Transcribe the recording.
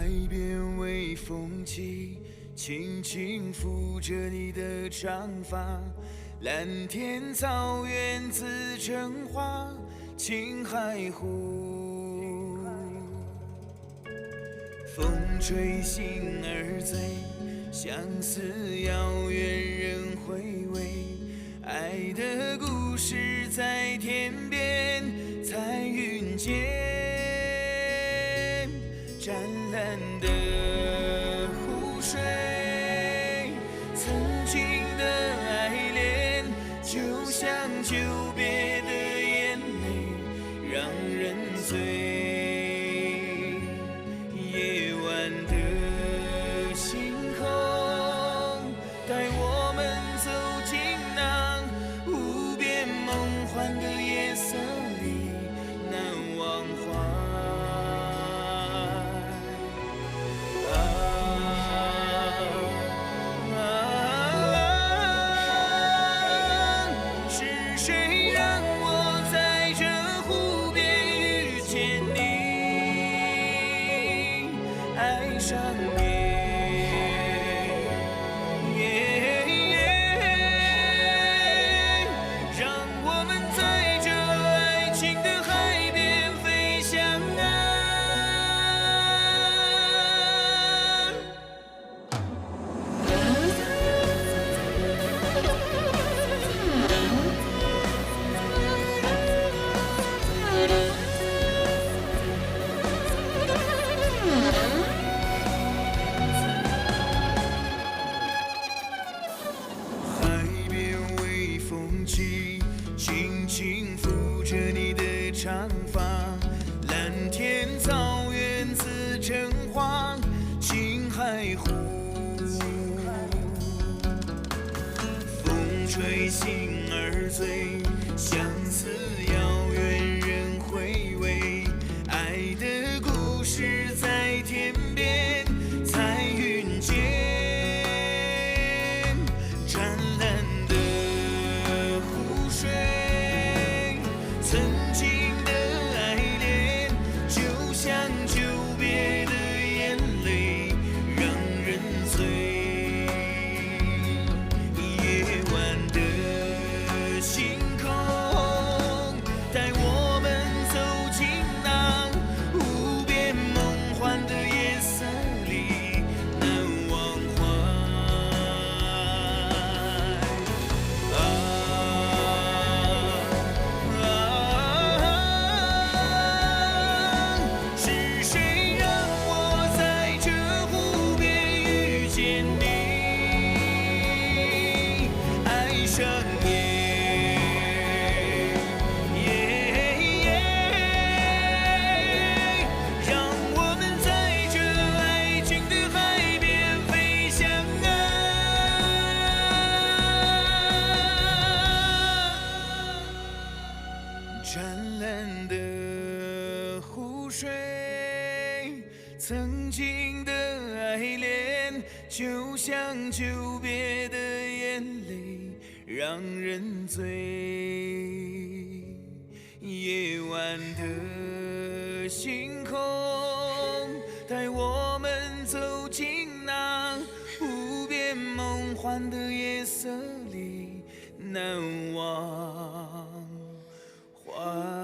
海边微风起，轻轻拂着你的长发，蓝天草原自成花，青海湖。风吹心儿醉，相思遥远人回味，爱的故事在天边彩云间。湛蓝的湖水，曾经的爱恋，就像久别的眼泪，让人醉。夜晚的星空，带我们走进那无边梦幻的夜色里，难忘怀。爱上你，让我们在这爱情的海边飞翔轻轻拂着你的长发，蓝天草原自成花，青海湖。风吹心儿醉，相思遥远人回味，爱的故事在天边彩云间。湛蓝的湖水，曾经的爱恋，就像久别的眼泪，让人醉。夜晚的星空，带我们走进那无边梦幻的夜色里，难忘怀。